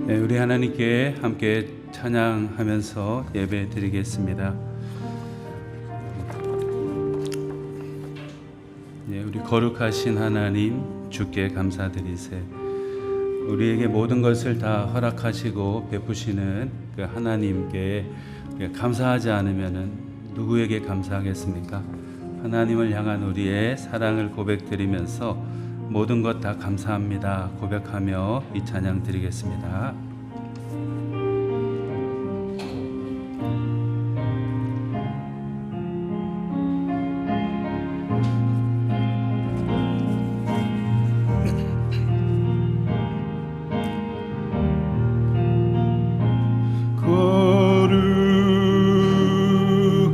네, 우리 하나님께 함께 찬양하면서 예배 드리겠습니다. 네, 우리 거룩하신 하나님 주께 감사드리세. 우리에게 모든 것을 다 허락하시고 베푸시는 그 하나님께 감사하지 않으면은 누구에게 감사하겠습니까? 하나님을 향한 우리의 사랑을 고백드리면서 모든 것 다 감사합니다 고백하며 이 찬양 드리겠습니다.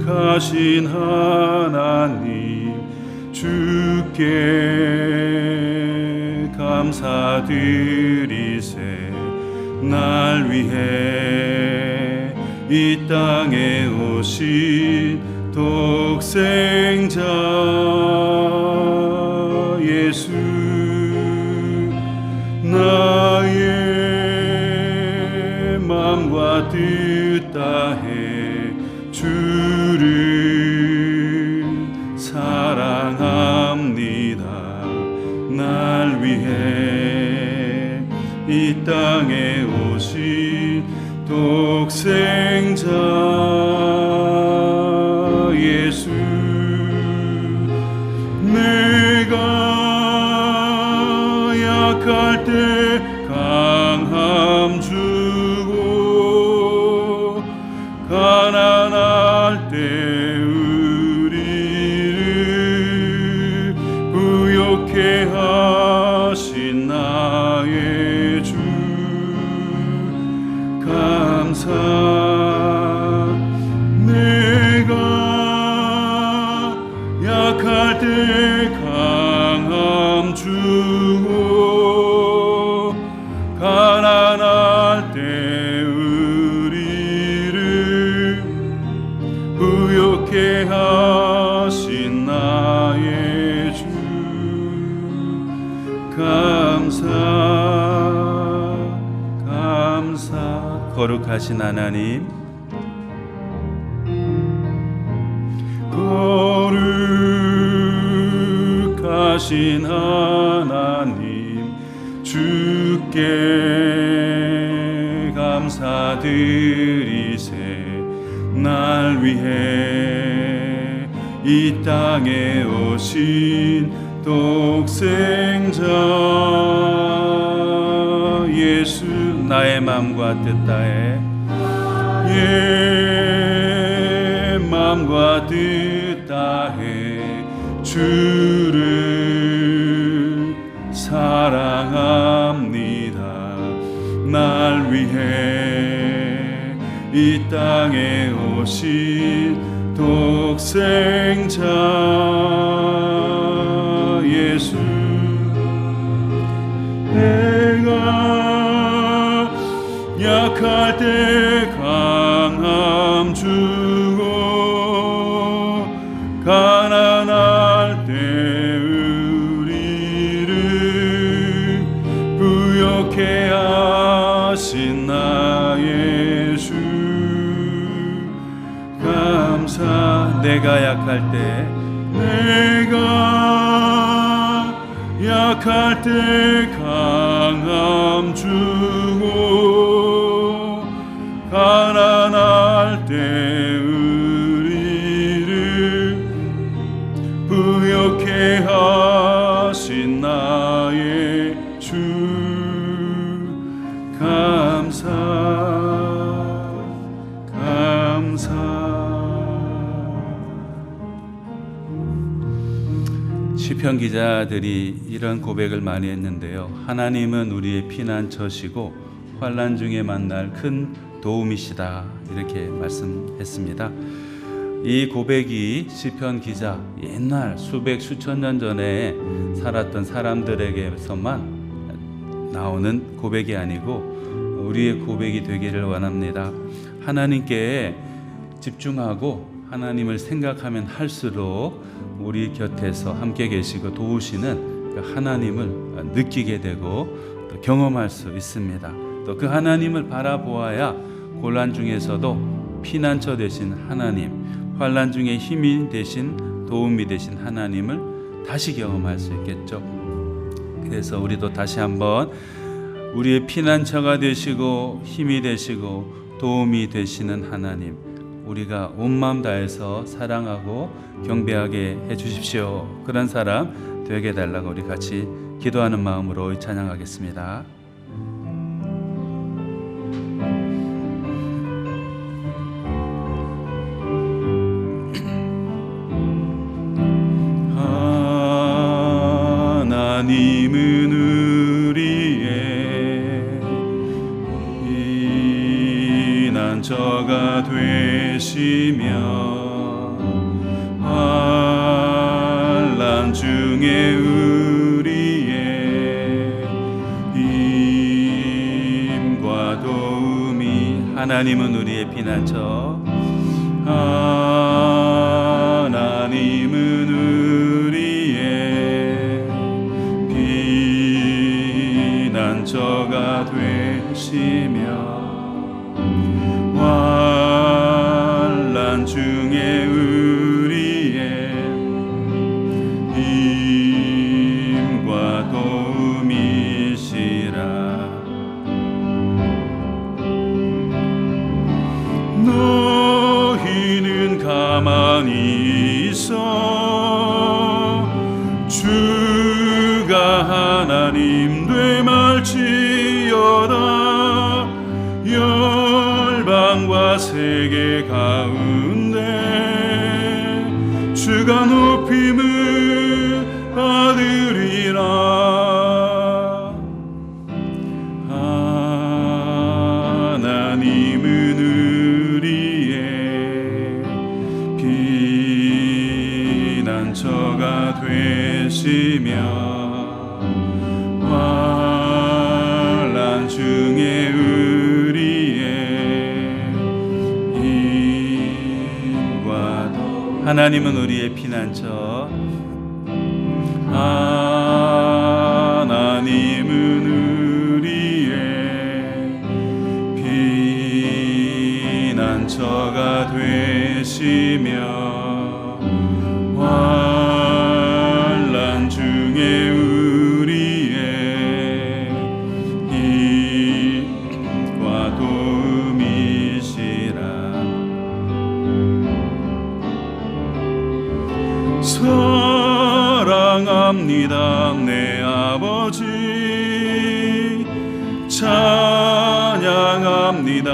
거룩하신 하나님 주께 감사드리세. 날 위해 이 땅에 오신 독생자 예수, 나의 마음과 뜻 다해 주를 사랑합니다. 날 위해 이 땅에 오신 독생자 예수, 내가 약할 때 강함 주고 가난할 때 우리를 부욕해 하신 나의 주 감사. 내가 약할 때 강함 주고 가난할 때 우리를 부욕해 하신 나의 주 감사. 거룩하신 하나님, 거룩하신 하나님 주께 감사드리세. 날 위해 이 땅에 오신 독생자 예수, 나의 마음과 뜻 다해 마음과 뜻 다해 주를 사랑합니다. 날 위해 이 땅에 오신 독생자 예수, 내가 약할 때 강함 주고 가난할 때 우리를 부욕해 하신 나의 주 감사. 내가 약할 때 강함 주고 가난할 때 우리를 부욕해 하신 나의 주 감사. 시편 기자들이 이런 고백을 많이 했는데요. 하나님은 우리의 피난처시고 환난 중에 만날 큰 도움이시다, 이렇게 말씀했습니다. 이 고백이 시편 기자, 옛날 수백 수천 년 전에 살았던 사람들에게서만 나오는 고백이 아니고 우리의 고백이 되기를 원합니다. 하나님께 집중하고 하나님을 생각하면 할수록 우리 곁에서 함께 계시고 도우시는 하나님을 느끼게 되고 또 경험할 수 있습니다. 또 그 하나님을 바라보아야 곤란 중에서도 피난처 되신 하나님, 환난 중에 힘이 되신 도움이 되신 하나님을 다시 경험할 수 있겠죠. 그래서 우리도 다시 한번 우리의 피난처가 되시고 힘이 되시고 도움이 되시는 하나님, 우리가 온 마음 다해서 사랑하고 경배하게 해주십시오. 그런 사람 되게 해달라고 우리 같이 기도하는 마음으로 찬양하겠습니다. 하나님은 우리의 피난처가 되시며 환난 중에 우리의 힘과 도움이 하나님은 우리의 피난처, 하나님은 우리의 피난처가 되시며 환난 중에 우리의 힘과 도움이시라. 너희는 가만히 있어 주가 하나님 되말지어다. 열방과 세계 가운데 주가 높임을 받으리라. 하나님은 우리의 피난처가 되시며 환난 중에 우리의 힘과 도 하나님은 우리의 피난처, 하나님은 우리의 피난처가 되시며 환난 중에 우리의 힘과 도움이시라. 사랑합니다 내 아버지, 찬양합니다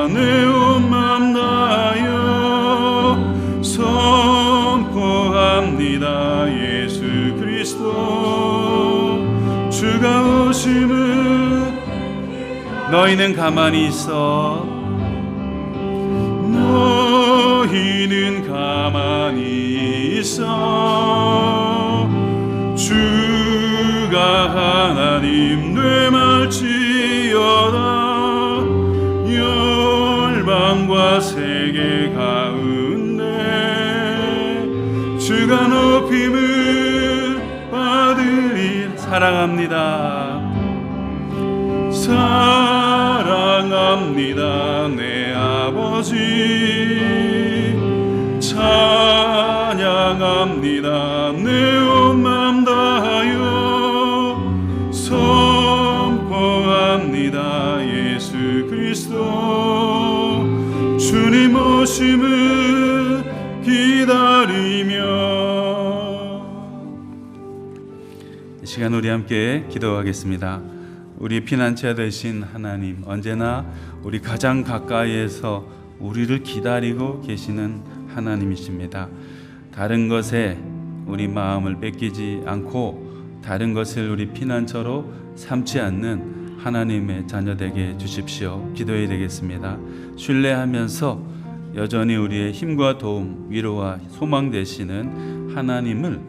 내 온 맘 다하여 선포합니다 예수 그리스도 주가 오심을. 너희는 가만히 있어 너희는 가만히 있어 주가 하나님 되말지어다. 열방과 세계 가운데 주가 높임을 받으리. 사랑합니다. 사랑합니다 내 아버지, 찬양합니다 내 온 맘 다하여 선포합니다 예수 그리스도 주님 오심을 기다리며. 이 시간 우리 함께 기도하겠습니다. 우리 피난처 되신 하나님, 언제나 우리 가장 가까이에서 우리를 기다리고 계시는 하나님이십니다. 다른 것에 우리 마음을 뺏기지 않고 다른 것을 우리 피난처로 삼지 않는 하나님의 자녀 되게 해주십시오. 기도해야 되겠습니다. 신뢰하면서 여전히 우리의 힘과 도움, 위로와 소망 되시는 하나님을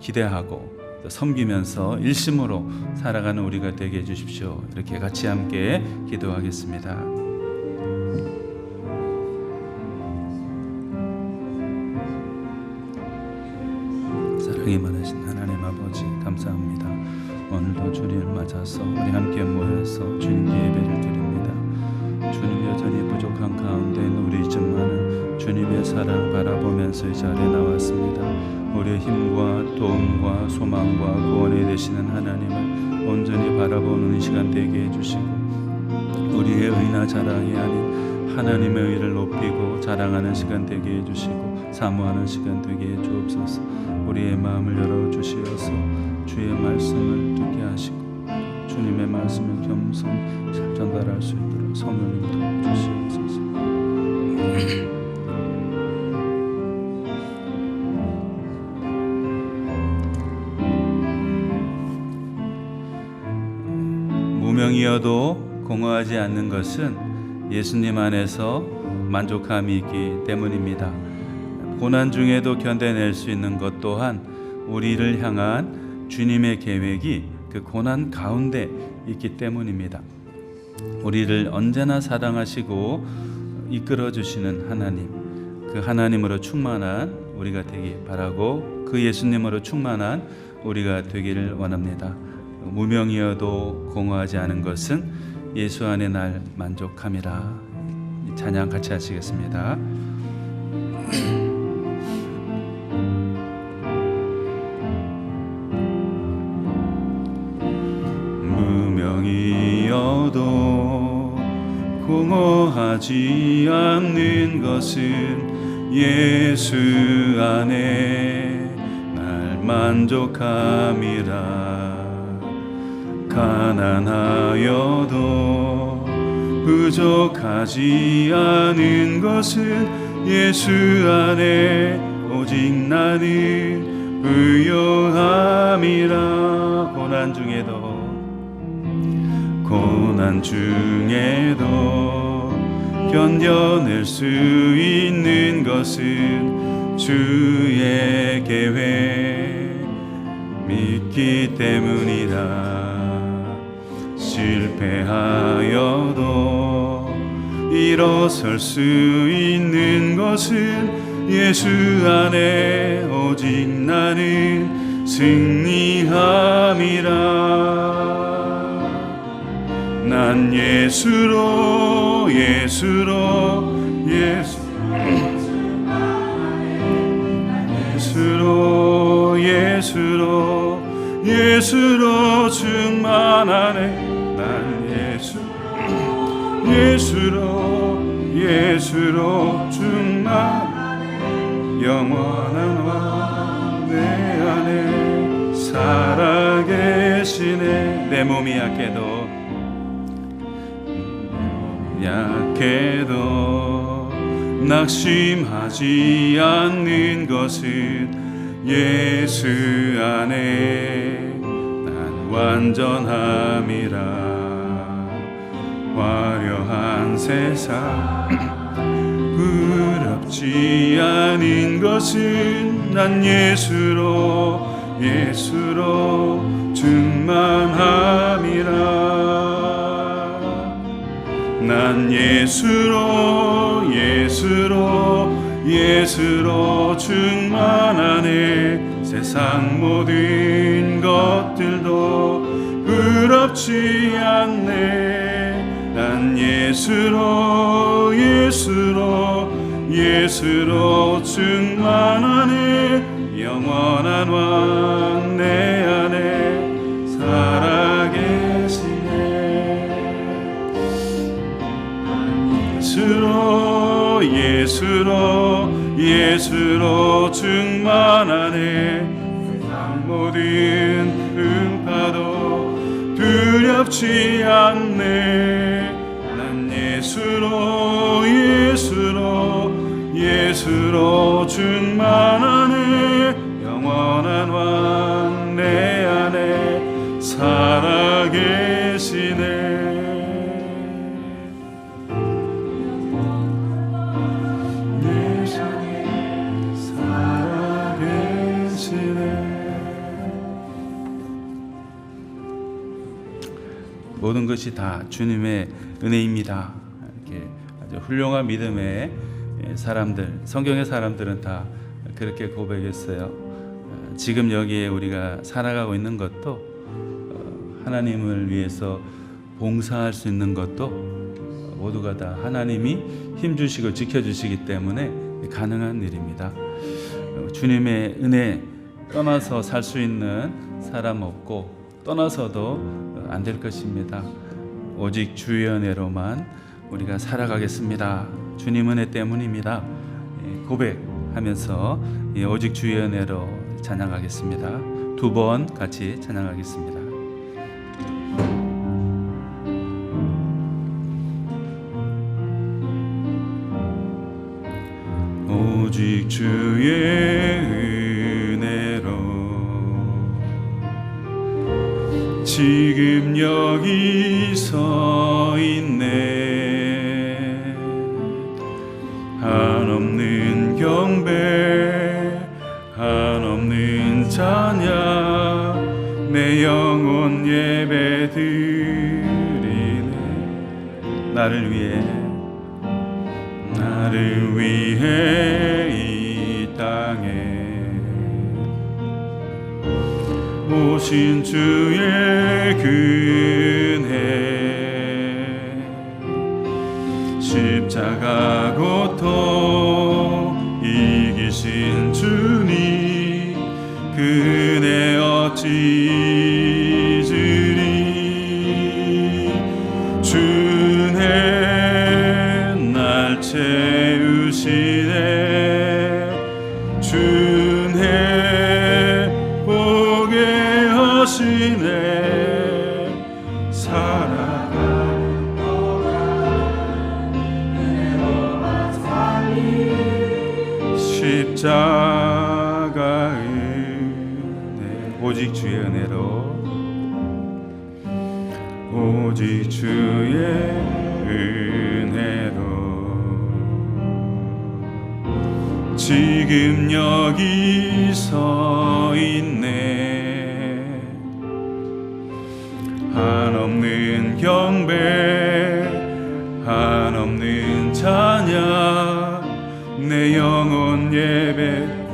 기대하고 섬기면서 일심으로 살아가는 우리가 되게 해주십시오. 이렇게 같이 함께 기도하겠습니다. 사랑이 많으신 하나님 아버지 감사합니다. 오늘도 주님을 맞아서 우리 함께 모여서 주님께 예배를 드립니다. 주님 여전히 부족한 가운데 우리지만은 주님의 사랑 바라보면서 이 자리에 나왔습니다. 우리의 힘과 도움과 소망과 구원이 되시는 하나님을 온전히 바라보는 시간 되게 해주시고, 우리의 의나 자랑이 아닌 하나님의 의를 높이고 자랑하는 시간 되게 해주시고, 사모하는 시간 되게 해주옵소서. 우리의 마음을 열어주시어서 주의 말씀을 듣게 하시고 주님의 말씀을 겸손히 잘 전달할 수 있도록 성령님 도와주시옵소서. 무명이어도 공허하지 않는 것은 예수님 안에서 만족함이 있기 때문입니다. 고난 중에도 견뎌낼 수 있는 것 또한 우리를 향한 주님의 계획이 그 고난 가운데 있기 때문입니다. 우리를 언제나 사랑하시고 이끌어 주시는 하나님, 그 하나님으로 충만한 우리가 되기 바라고 그 예수님으로 충만한 우리가 되기를 원합니다. 무명이어도 공허하지 않은 것은 예수 안에 날 만족함이라. 찬양 같이 하시겠습니다. 무명이어도 공허하지 않는 것은 예수 안에 날 만족함이라. 가난하여도 부족하지 않은 것은 예수 안에 오직 나는 부요함이라. 고난 중에도 견뎌낼 수 있는 것은 주의 계획 믿기 때문이라. 실패하여도 일어설 수 있는 것은 예수 안에 오직 나는 승리함이라. 난 예수로 충만하네. 난 예수로 충만하네. 영원한 왕 내 안에 살아계시네. 내 몸이 약해도 낙심하지 않는 것은 예수 안에 난 완전함이라. 화려한 세상 부럽지 않은 것은 난 예수로 충만함이라. 난 예수로 충만하네. 세상 모든 것들도 부럽지 않네. 난 예수로 충만하네. 영원한 왕 내 안에 살아계시네. 예수로 충만하네. 세상 모든 음파도 두렵지 않네. 난 예수로 충만하네. 영원한 왕 내 안에 살아계시네. 모든 것이 다 주님의 은혜입니다. 이렇게 아주 훌륭한 믿음의 사람들, 성경의 사람들은 다 그렇게 고백했어요. 지금 여기에 우리가 살아가고 있는 것도 하나님을 위해서 봉사할 수 있는 것도 모두가 다 하나님이 힘주시고 지켜주시기 때문에 가능한 일입니다. 주님의 은혜 떠나서 살 수 있는 사람 없고 떠나서도 안 될 것입니다. 오직 주의 은혜로만 우리가 살아가겠습니다. 주님 은혜 때문입니다. 고백하면서 오직 주의 은혜로 찬양하겠습니다. 두 번 같이 찬양하겠습니다. 오직 주의 은혜로 지금 여기 서 있네. 한없는 경배 한없는 찬양 내 영혼 예배 드리네. 나를 위해 이 땅에 오신 주의 은혜 십자가 고통 이기신 주님 그 은혜 어찌 잊으리. 주네 날 채우시네. 주네 보게 하시네. 살아가는 동안 은혜로만 살리. 십자가 은혜 오직 주의 은혜로 오직 주의 은혜로 지금 여기 서 있네. 한없는 경배 한없는 찬양 내 영혼 예배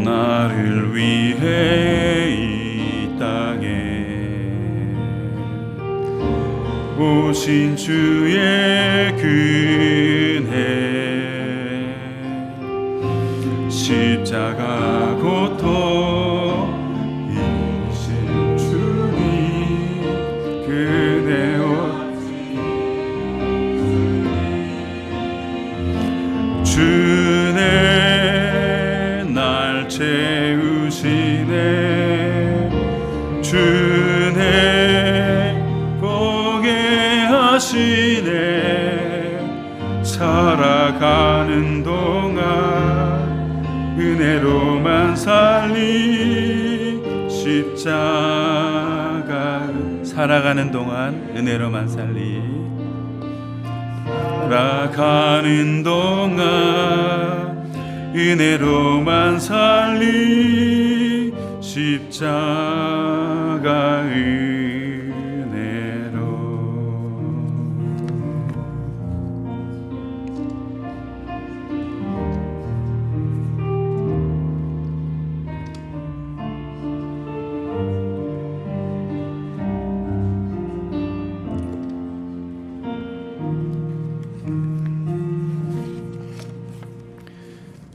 나를 위해 이 땅에 오신 주의 은혜 십자가 고통 이기신 주님 그대 주네 날 채우시네. 주네 보게 하시네. 살아가는 동안 은혜로만 살리. 십자가 살아가는 동안 은혜로만 살리. 살아가는 동안 은혜로만 살리. 십자가 은혜로.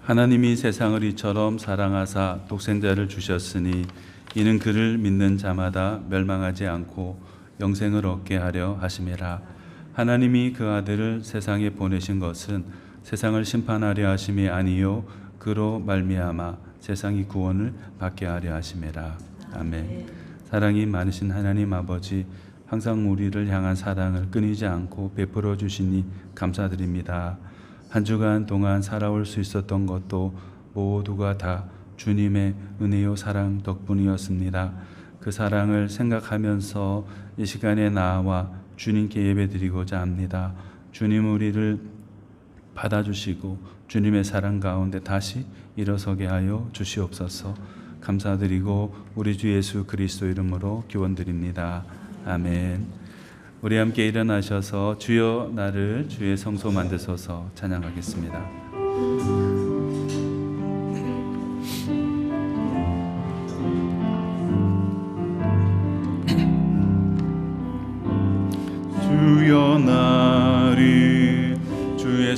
하나님이 세상을 이처럼 사랑하사 독생자를 주셨으니 이는 그를 믿는 자마다 멸망하지 않고 영생을 얻게 하려 하심이라. 하나님이 그 아들을 세상에 보내신 것은 세상을 심판하려 하심이 아니요 그로 말미암아 세상이 구원을 받게 하려 하심이라. 아멘. 사랑이 많으신 하나님 아버지, 항상 우리를 향한 사랑을 끊이지 않고 베풀어 주시니 감사드립니다. 한 주간 동안 살아올 수 있었던 것도 모두가 다 주님의 은혜요 사랑 덕분이었습니다. 그 사랑을 생각하면서 이 시간에 나와 주님께 예배드리고자 합니다. 주님 우리를 받아주시고 주님의 사랑 가운데 다시 일어서게 하여 주시옵소서. 감사드리고 우리 주 예수 그리스도 이름으로 기원드립니다. 아멘. 우리 함께 일어나셔서 주여 나를 주의 성소 만드소서 찬양하겠습니다.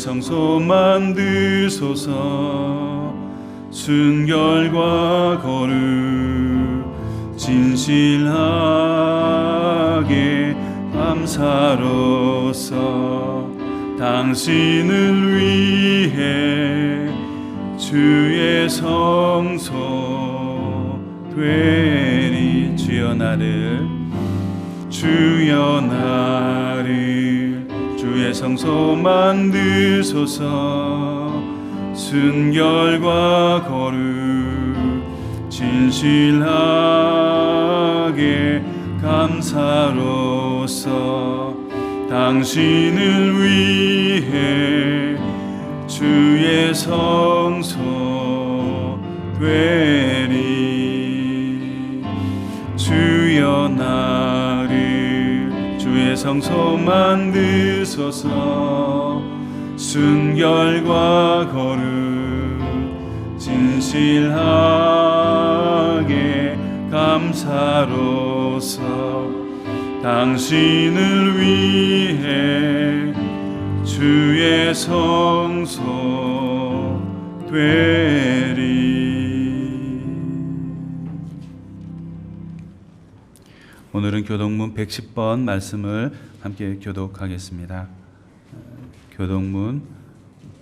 성소 만드소서. 순결과 거룩 진실하게 감사로서 당신을 위해 주의 성소 되리. 주여 나를 주의 성소 만드소서. 순결과 거룩 진실하게 감사로서 당신을 위해 주의 성소 되리. 주여 나를 주의 성소 만드소서. 순결과 거룩 진실하게 감사로서 당신을 위해 주의 성소 되리. 오늘은 교동문 110번 말씀을 함께 교독하겠습니다. 교동문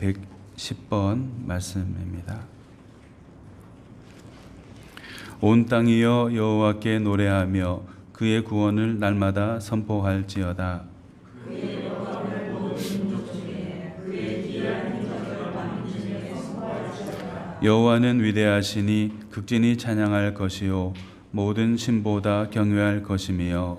110번 말씀입니다. 온 땅이여 여호와께 노래하며 그의 구원을 날마다 선포할지어다. 여호와는 위대하시니 극진히 찬양할 것이요 모든 신보다 경외할 것이며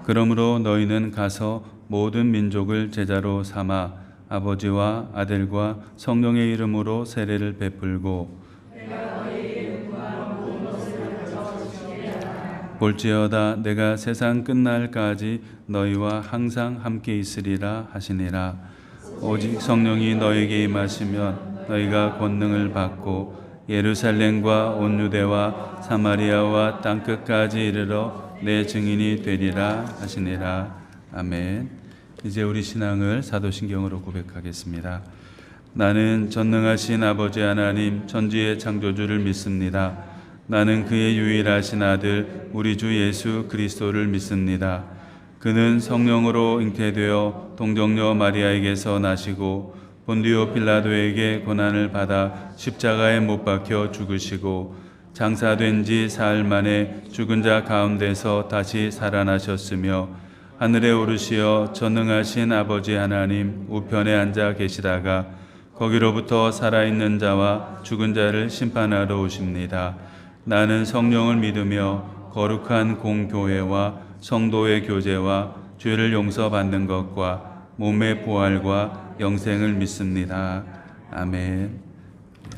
그러므로 너희는 가서 모든 민족을 제자로 삼아 아버지와 아들과 성령의 이름으로 세례를 베풀고 볼지어다 내가 세상 끝날까지 너희와 항상 함께 있으리라 하시니라. 오직 성령이 너에게 임하시면 너희가 권능을 받고 예루살렘과 온 유대와 사마리아와 땅끝까지 이르러 내 증인이 되리라 하시니라. 아멘. 이제 우리 신앙을 사도신경으로 고백하겠습니다. 나는 전능하신 아버지 하나님 천지의 창조주를 믿습니다. 나는 그의 유일하신 아들 우리 주 예수 그리스도를 믿습니다. 그는 성령으로 잉태되어 동정녀 마리아에게서 나시고 본디오 빌라도에게 고난을 받아 십자가에 못 박혀 죽으시고 장사된 지 사흘 만에 죽은 자 가운데서 다시 살아나셨으며 하늘에 오르시어 전능하신 아버지 하나님 우편에 앉아 계시다가 거기로부터 살아있는 자와 죽은 자를 심판하러 오십니다. 나는 성령을 믿으며 거룩한 공교회와 성도의 교제와 죄를 용서받는 것과 몸의 부활과 영생을 믿습니다. 아멘.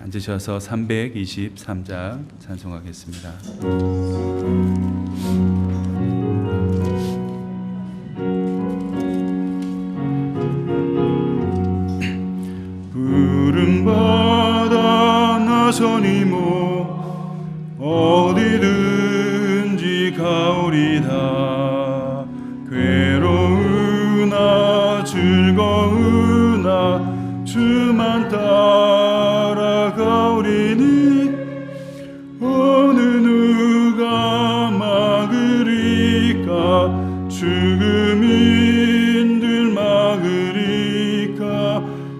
앉으셔서 323장 찬송하겠습니다. 부름받아 나서니모 어디든지 가오리다. 괴로우나 즐거우나 주만 따라가오리니 어느 누가 막으리까. 죽음인들 막으리까.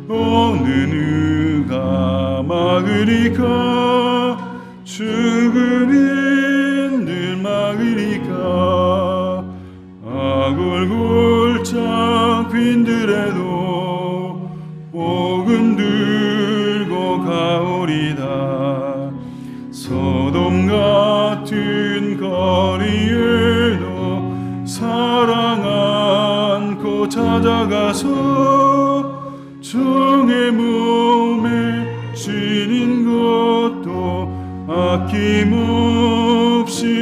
어느 누가 막으리까. 죽음인들 막으리까. 아골골짝 빈들에도 복음 들고 가오리다. 소돔 같은 거리에도 사랑 안고 찾아가서 종의 몸에 지닌 것도 아낌없이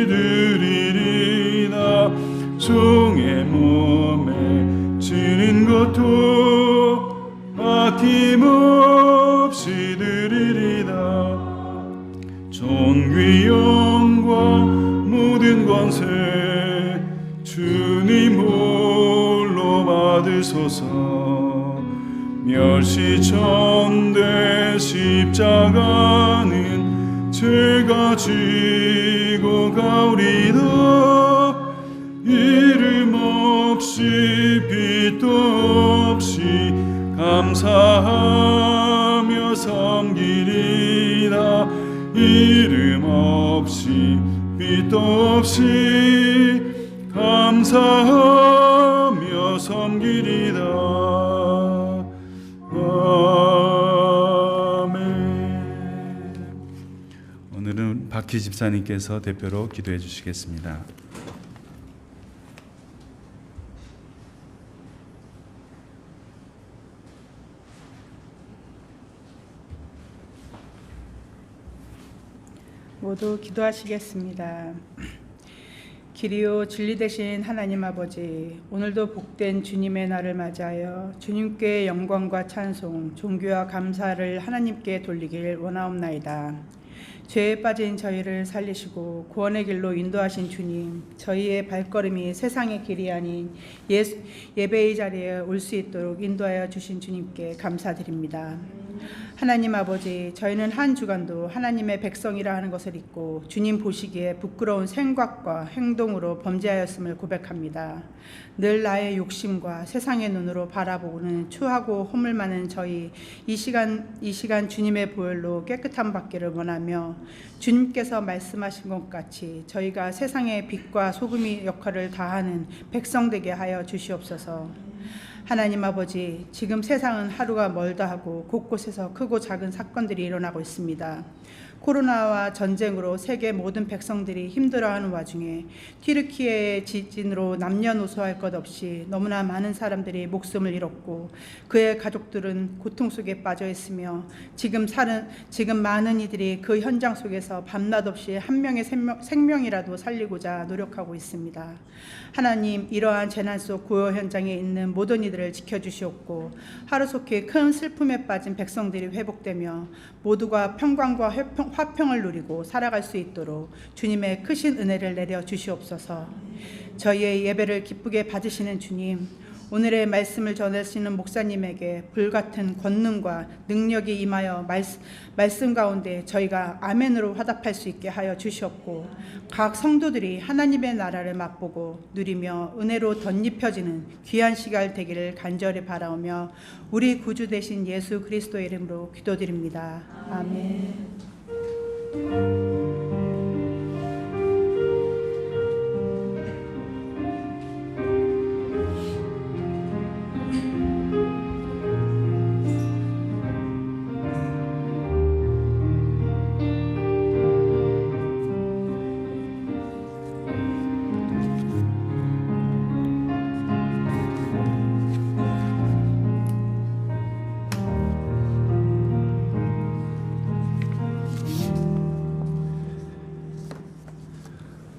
드리리다. 종의 몸에 지닌 것도 아낌없이 드리리다. 존귀 영광 하시소서. 멸시천대 십자가는 제가 지고 가오리다. 이름 없이 빛도 없이 감사하며 섬기리라. 이름 없이 빛도 없이 감사하며 섬기리라. 아멘. 오늘은 박희 집사님께서 대표로 기도해 주시겠습니다. 모두 기도하시겠습니다. 길이요 진리 되신 하나님 아버지, 오늘도 복된 주님의 날을 맞이하여 주님께 영광과 찬송, 존귀와 감사를 하나님께 돌리길 원하옵나이다. 죄에 빠진 저희를 살리시고 구원의 길로 인도하신 주님, 저희의 발걸음이 세상의 길이 아닌 예배의 자리에 올 수 있도록 인도하여 주신 주님께 감사드립니다. 하나님 아버지, 저희는 한 주간도 하나님의 백성이라 하는 것을 잊고 주님 보시기에 부끄러운 생각과 행동으로 범죄하였음을 고백합니다. 늘 나의 욕심과 세상의 눈으로 바라보고는 추하고 허물 많은 저희 이 시간 주님의 보혈로 깨끗함 받기를 원하며, 주님께서 말씀하신 것 같이 저희가 세상의 빛과 소금의 역할을 다하는 백성 되게 하여 주시옵소서. 하나님 아버지, 지금 세상은 하루가 멀다 하고 곳곳에서 크고 작은 사건들이 일어나고 있습니다. 코로나와 전쟁으로 세계 모든 백성들이 힘들어하는 와중에 튀르키예의 지진으로 남녀노소할 것 없이 너무나 많은 사람들이 목숨을 잃었고 그의 가족들은 고통 속에 빠져 있으며 지금 많은 이들이 그 현장 속에서 밤낮 없이 한 명의 생명이라도 살리고자 노력하고 있습니다. 하나님, 이러한 재난 속 고요 현장에 있는 모든 이들을 지켜주시옵고 하루속히 큰 슬픔에 빠진 백성들이 회복되며 모두가 평강과 화평을 누리고 살아갈 수 있도록 주님의 크신 은혜를 내려 주시옵소서. 저희의 예배를 기쁘게 받으시는 주님, 오늘의 말씀을 전하시는 목사님에게 불같은 권능과 능력이 임하여 말씀 가운데 저희가 아멘으로 화답할 수 있게 하여 주시옵고 각 성도들이 하나님의 나라를 맛보고 누리며 은혜로 덧입혀지는 귀한 시간 되기를 간절히 바라오며 우리 구주 되신 예수 그리스도의 이름으로 기도드립니다. 아멘.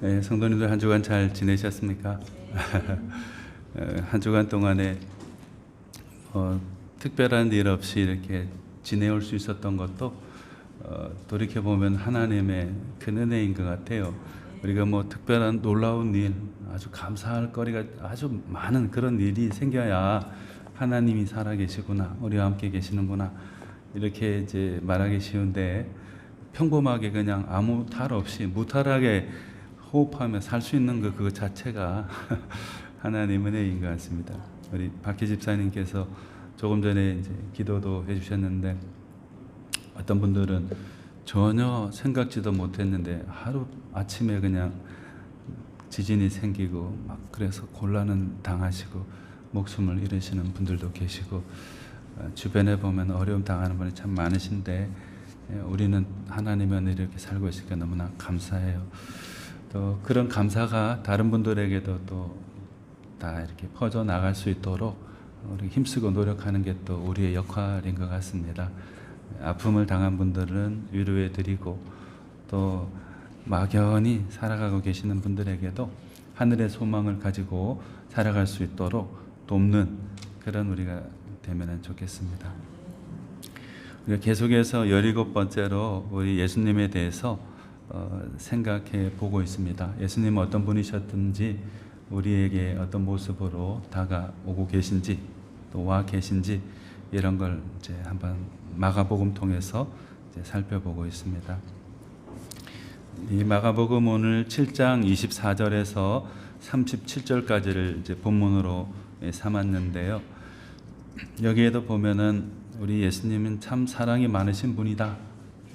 네, 성도님들 한 주간 잘 지내셨습니까? 한 주간 동안에 특별한 일 없이 이렇게 지내올 수 있었던 것도 돌이켜보면 하나님의 큰 은혜인 것 같아요. 우리가 뭐 특별한 놀라운 일, 아주 감사할 거리가 아주 많은 그런 일이 생겨야 하나님이 살아계시구나, 우리와 함께 계시는구나 이렇게 이제 말하기 쉬운데, 평범하게 그냥 아무 탈 없이 무탈하게 호흡하며 살 수 있는 그 자체가 하나님 은혜인 것 같습니다. 우리 박희 집사님께서 조금 전에 이제 기도도 해주셨는데, 어떤 분들은 전혀 생각지도 못했는데 하루 아침에 그냥 지진이 생기고 막 그래서 곤란은 당하시고 목숨을 잃으시는 분들도 계시고, 주변에 보면 어려움 당하는 분이 참 많으신데 우리는 하나님의 은혜를 이렇게 살고 있으니까 너무나 감사해요. 또 그런 감사가 다른 분들에게도 또 다 이렇게 퍼져 나갈 수 있도록 우리 힘쓰고 노력하는 게 또 우리의 역할인 것 같습니다. 아픔을 당한 분들은 위로해 드리고, 또 막연히 살아가고 계시는 분들에게도 하늘의 소망을 가지고 살아갈 수 있도록 돕는 그런 우리가 되면 좋겠습니다. 우리가 계속해서 17번째로 우리 예수님에 대해서 생각해 보고 있습니다. 예수님은 어떤 분이셨든지, 우리에게 어떤 모습으로 다가오고 계신지 또 와 계신지 이런 걸 이제 한번 마가복음 통해서 이제 살펴보고 있습니다. 이 마가복음 오늘 7장 24절에서 37절까지를 이제 본문으로 삼았는데요. 여기에도 보면은 우리 예수님은 참 사랑이 많으신 분이다,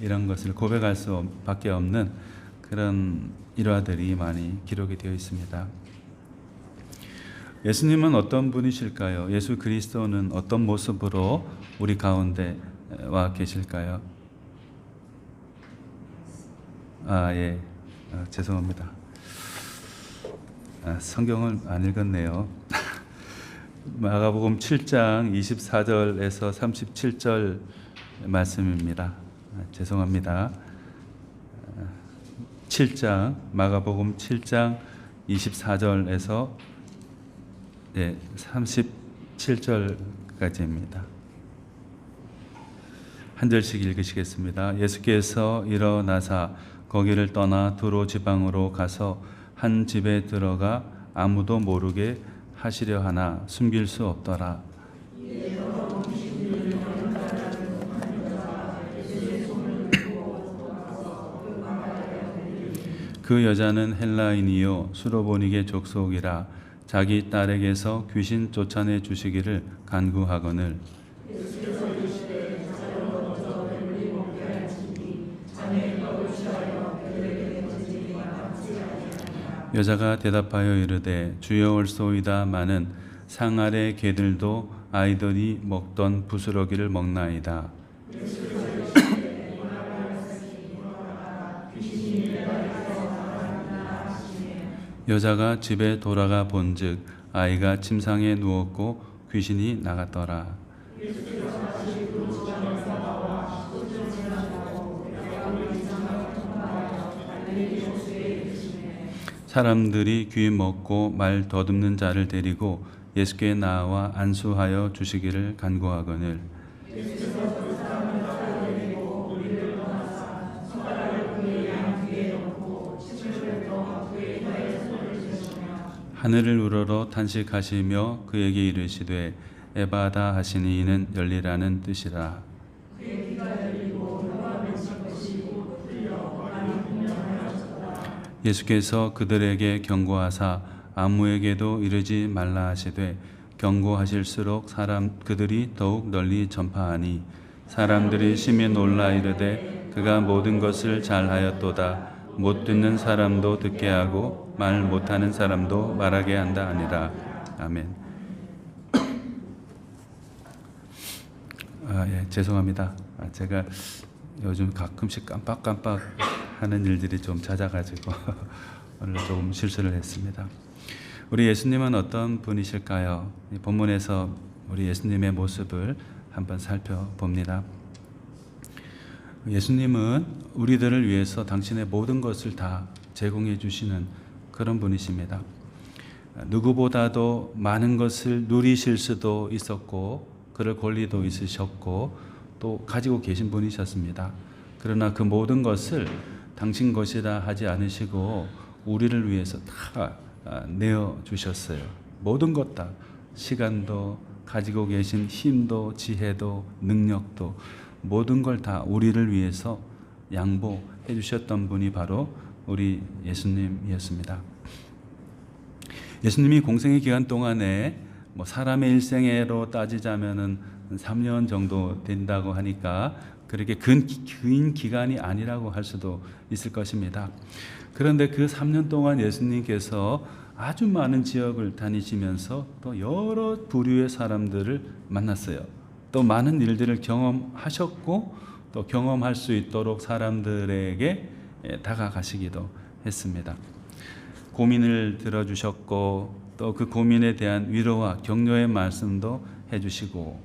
이런 것을 고백할 수밖에 없는 그런 일화들이 많이 기록이 되어 있습니다. 예수님은 어떤 분이실까요? 예수 그리스도는 어떤 모습으로 우리 가운데 와 계실까요? 죄송합니다. 성경을 안 읽었네요. 마가복음 7장 24절에서 37절 말씀입니다. 죄송합니다. 7장 마가복음 7장 24절에서 37절까지입니다. 한 절씩 읽으시겠습니다. 예수께서 일어나사 거기를 떠나 두로 지방으로 가서 한 집에 들어가 아무도 모르게 하시려 하나 숨길 수 없더라. 그 여자는 헬라인이요 수로보니게 족속이라 자기 딸에게서 귀신 쫓아내 주시기를 간구하거늘 여자가 대답하여 이르되 주여 올소이다마는 상 아래 개들도 아이들이 먹던 부스러기를 먹나이다. 여자가 집에 돌아가 본즉 아이가 침상에 누웠고 귀신이 나갔더라. 사람들이 귀 먹고 말 더듬는 자를 데리고 예수께 나와 안수하여 주시기를 간구하거늘 하늘을 우러러 탄식하시며 그에게 이르시되 에바다 하시니 이는 열리라는 뜻이라. 예수께서 그들에게 경고하사 아무에게도 이르지 말라 하시되 경고하실수록 그들이 더욱 널리 전파하니 사람들이 심히 놀라 이르되 그가 모든 것을 잘하였도다. 못 듣는 사람도 듣게 하고 말 못하는 사람도 말하게 한다 아니라. 아멘. 죄송합니다. 제가 요즘 가끔씩 깜빡깜빡 하는 일들이 좀 잦아가지고 오늘 조금 실수를 했습니다. 우리 예수님은 어떤 분이실까요? 본문에서 우리 예수님의 모습을 한번 살펴봅니다. 예수님은 우리들을 위해서 당신의 모든 것을 다 제공해 주시는 그런 분이십니다. 누구보다도 많은 것을 누리실 수도 있었고 그럴 권리도 있으셨고 또 가지고 계신 분이셨습니다. 그러나 그 모든 것을 당신 것이라 하지 않으시고 우리를 위해서 다 내어주셨어요. 모든 것 다, 시간도 가지고 계신 힘도 지혜도 능력도 모든 걸 다 우리를 위해서 양보해 주셨던 분이 바로 우리 예수님이었습니다. 예수님이 공생의 기간 동안에 사람의 일생애로 따지자면은 3년 정도 된다고 하니까 그렇게 긴 기간이 아니라고 할 수도 있을 것입니다. 그런데 그 3년 동안 예수님께서 아주 많은 지역을 다니시면서 또 여러 부류의 사람들을 만났어요. 또 많은 일들을 경험하셨고 또 경험할 수 있도록 사람들에게 다가가시기도 했습니다. 고민을 들어주셨고 또 그 고민에 대한 위로와 격려의 말씀도 해주시고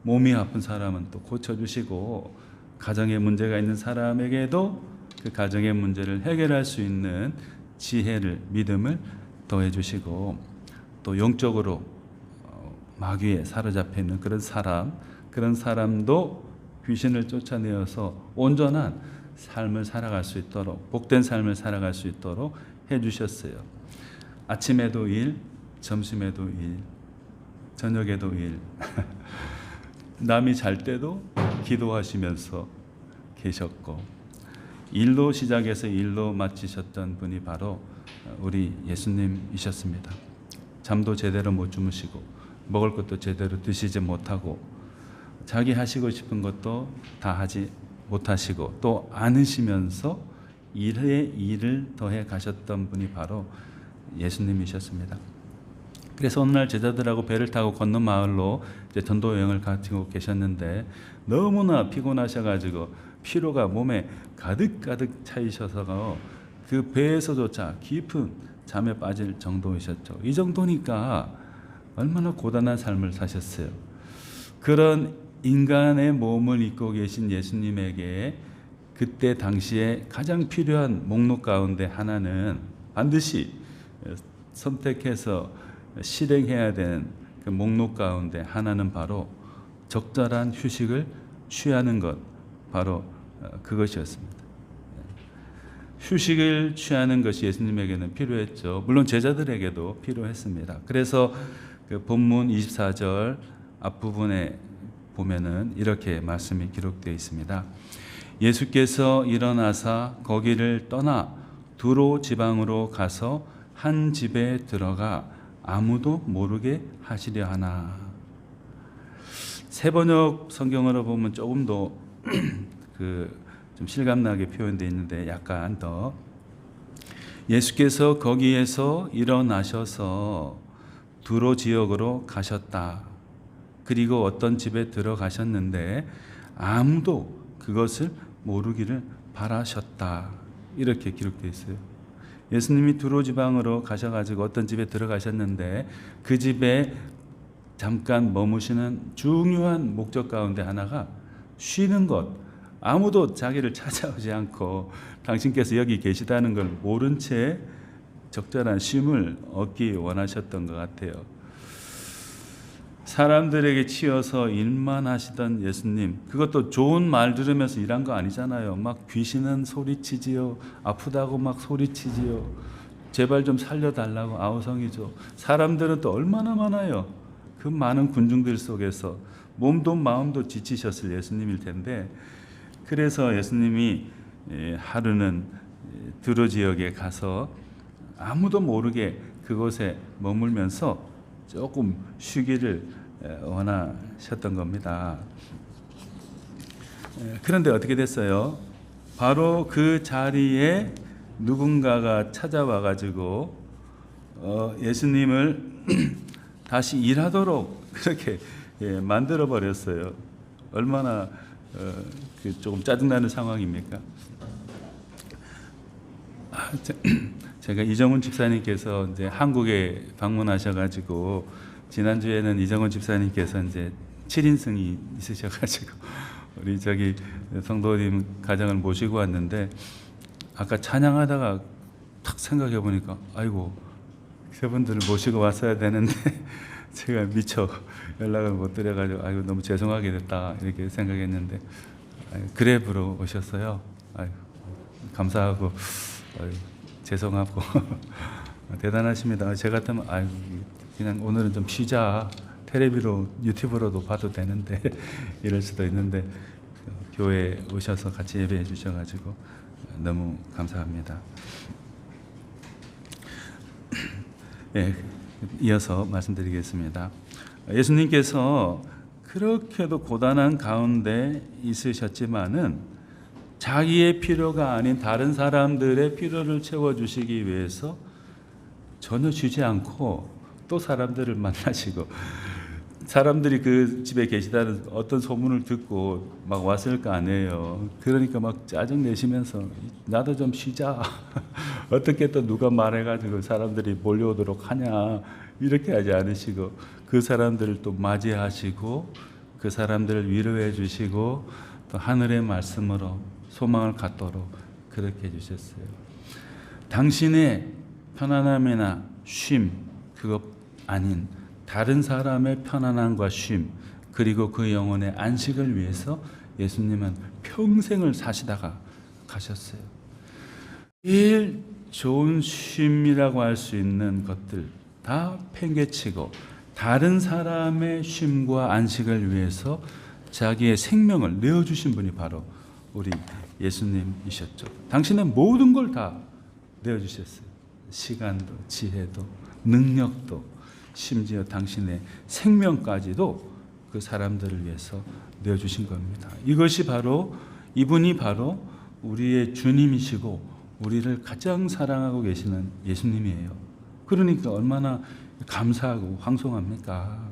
몸이 아픈 사람은 또 고쳐주시고 가정에 문제가 있는 사람에게도 그 가정의 문제를 해결할 수 있는 지혜를 믿음을 더해주시고 또 영적으로 마귀에 사로잡혀 있는 그런 사람도 귀신을 쫓아내어서 온전한 삶을 살아갈 수 있도록 복된 삶을 살아갈 수 있도록 해주셨어요. 아침에도 일, 점심에도 일, 저녁에도 일. 남이 잘 때도 기도하시면서 계셨고, 일로 시작해서 일로 마치셨던 분이 바로 우리 예수님이셨습니다. 잠도 제대로 못 주무시고 먹을 것도 제대로 드시지 못하고 자기 하시고 싶은 것도 다 하지 못하시고 또 않으시면서 일에 일을 더해 가셨던 분이 바로 예수님이셨습니다. 그래서 어느 날 제자들하고 배를 타고 건너 마을로 이제 전도 여행을 가지고 계셨는데 너무나 피곤하셔가지고 피로가 몸에 가득가득 차이셔서 그 배에서조차 깊은 잠에 빠질 정도이셨죠. 이 정도니까 얼마나 고단한 삶을 사셨어요. 그런 인간의 몸을 입고 계신 예수님에게 그때 당시에 가장 필요한 목록 가운데 하나는 반드시 선택해서 실행해야 되는 그 목록 가운데 하나는 바로 적절한 휴식을 취하는 것, 바로 그것이었습니다. 휴식을 취하는 것이 예수님에게는 필요했죠. 물론 제자들에게도 필요했습니다. 그래서 그 본문 24절 앞부분에 보면은 이렇게 말씀이 기록되어 있습니다. 예수께서 일어나사 거기를 떠나 두로 지방으로 가서 한 집에 들어가 아무도 모르게 하시려 하나. 세번역 성경으로 보면 조금 더 좀 실감나게 표현되어 있는데 약간 더 예수께서 거기에서 일어나셔서 두로 지역으로 가셨다. 그리고 어떤 집에 들어가셨는데 아무도 그것을 모르기를 바라셨다. 이렇게 기록되어 있어요. 예수님이 두로 지방으로 가셔가지고 어떤 집에 들어가셨는데 그 집에 잠깐 머무시는 중요한 목적 가운데 하나가 쉬는 것. 아무도 자기를 찾아오지 않고 당신께서 여기 계시다는 걸 모른 채 적절한 쉼을 얻기 원하셨던 것 같아요. 사람들에게 치여서 일만 하시던 예수님, 그것도 좋은 말 들으면서 일한 거 아니잖아요. 막 귀신은 소리치지요, 아프다고 막 소리치지요, 제발 좀 살려달라고 아우성이죠. 사람들은 또 얼마나 많아요. 그 많은 군중들 속에서 몸도 마음도 지치셨을 예수님일 텐데, 그래서 예수님이 하루는 두로 지역에 가서 아무도 모르게 그곳에 머물면서 조금 쉬기를 원하셨던 겁니다. 그런데 어떻게 됐어요? 바로 그 자리에 누군가가 찾아와 가지고 예수님을 다시 일하도록 그렇게 만들어 버렸어요. 얼마나 조금 짜증나는 상황입니까? 제가 이정훈 집사님께서 이제 한국에 방문하셔가지고 지난주에는 이정훈 집사님께서 이제 7인승이 있으셔가지고 우리 저기 성도님 가정을 모시고 왔는데 아까 찬양하다가 탁 생각해 보니까 아이고 저분들을 모시고 왔어야 되는데 제가 미처 연락을 못 드려가지고 아이고 너무 죄송하게 됐다 이렇게 생각했는데 그랩으로 오셨어요. 아이고 감사하고 아이고 죄송하고 대단하십니다. 제 같으면 아이고 그냥 오늘은 좀 쉬자, 텔레비로 유튜브로도 봐도 되는데 이럴 수도 있는데 교회에 오셔서 같이 예배해 주셔가지고 너무 감사합니다. 네, 이어서 말씀드리겠습니다. 예수님께서 그렇게도 고단한 가운데 있으셨지만은 자기의 필요가 아닌 다른 사람들의 필요를 채워주시기 위해서 전혀 쉬지 않고 또 사람들을 만나시고, 사람들이 그 집에 계시다는 어떤 소문을 듣고 막 왔을 거 아니에요. 그러니까 막 짜증 내시면서 나도 좀 쉬자. 어떻게 또 누가 말해가지고 사람들이 몰려오도록 하냐 이렇게 하지 않으시고 그 사람들을 또 맞이하시고 그 사람들을 위로해 주시고 또 하늘의 말씀으로 소망을 갖도록 그렇게 해주셨어요. 당신의 편안함이나 쉼 그것 아닌 다른 사람의 편안함과 쉼 그리고 그 영혼의 안식을 위해서 예수님은 평생을 사시다가 가셨어요. 제일 좋은 쉼이라고 할 수 있는 것들 다 팽개치고 다른 사람의 쉼과 안식을 위해서 자기의 생명을 내어주신 분이 바로 우리 예수님이셨죠. 당신의 모든 걸 다 내어주셨어요. 시간도, 지혜도, 능력도, 심지어 당신의 생명까지도 그 사람들을 위해서 내어주신 겁니다. 이것이 바로, 이분이 바로 우리의 주님이시고 우리를 가장 사랑하고 계시는 예수님이에요. 그러니까 얼마나 감사하고 황송합니까?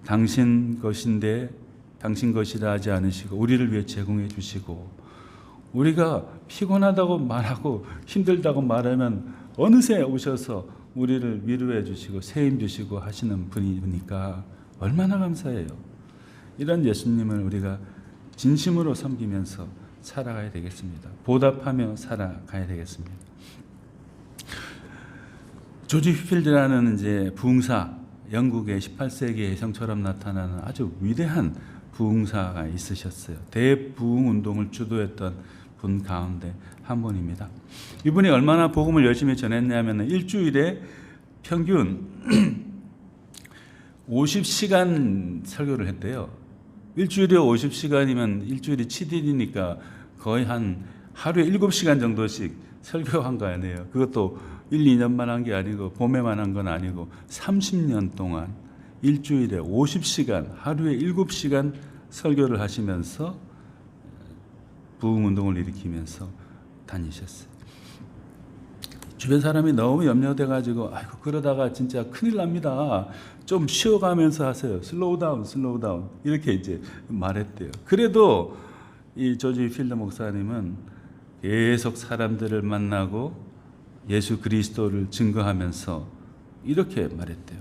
당신 것인데 당신 것이라 하지 않으시고 우리를 위해 제공해 주시고, 우리가 피곤하다고 말하고 힘들다고 말하면 어느새 오셔서 우리를 위로해 주시고 세임 주시고 하시는 분이니까 얼마나 감사해요. 이런 예수님을 우리가 진심으로 섬기면서 살아가야 되겠습니다. 보답하며 살아가야 되겠습니다. 조지 휘필드라는 이제 부흥사, 영국의 18세기의 성처럼 나타나는 아주 위대한 부흥사가 있으셨어요. 대부흥 운동을 주도했던 분 가운데 한 분입니다. 이분이 얼마나 복음을 열심히 전했냐면 일주일에 평균 50시간 설교를 했대요. 일주일에 50시간이면 일주일이 7일이니까 거의 한 하루에 7시간 정도씩 설교한 거 아니에요. 그것도 1, 2년만 한 게 아니고 봄에만 한 건 아니고 30년 동안 일주일에 50시간, 하루에 7시간 설교를 하시면서 부흥운동을 일으키면서 다니셨어요. 주변 사람이 너무 염려돼가지고 아이고 그러다가 진짜 큰일 납니다. 좀 쉬어가면서 하세요. 슬로우 다운, 슬로우 다운 이렇게 이제 말했대요. 그래도 이 조지 필드 목사님은 계속 사람들을 만나고 예수 그리스도를 증거하면서 이렇게 말했대요.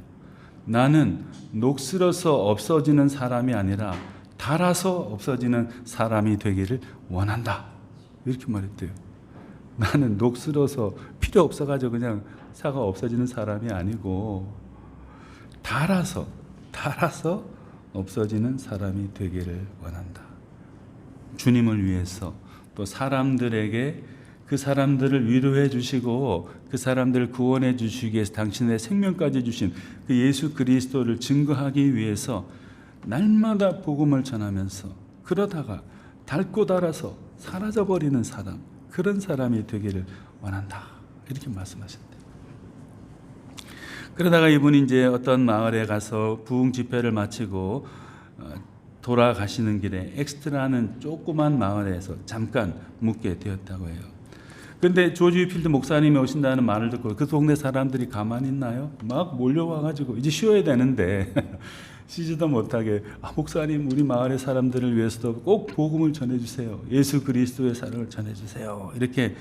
나는 녹슬어서 없어지는 사람이 아니라 닳아서 없어지는 사람이 되기를 원한다. 이렇게 말했대요. 나는 녹슬어서 필요 없어가지고 그냥 사가 없어지는 사람이 아니고 닳아서 없어지는 사람이 되기를 원한다. 주님을 위해서 또 사람들에게 그 사람들을 위로해 주시고 그 사람들을 구원해 주시기 위해서 당신의 생명까지 주신 그 예수 그리스도를 증거하기 위해서 날마다 복음을 전하면서 그러다가 닳고 닳아서 사라져버리는 사람, 그런 사람이 되기를 원한다. 이렇게 말씀하셨대요. 그러다가 이분이 이제 어떤 마을에 가서 부흥 집회를 마치고 돌아가시는 길에 엑스트라는 조그만 마을에서 잠깐 묵게 되었다고 해요. 근데 조지 휘필드 목사님이 오신다는 말을 듣고 그 동네 사람들이 가만히 있나요? 막 몰려와가지고 이제 쉬어야 되는데 쉬지도 못하게 목사님 우리 마을의 사람들을 위해서도 꼭 복음을 전해주세요. 예수 그리스도의 사랑을 전해주세요. 이렇게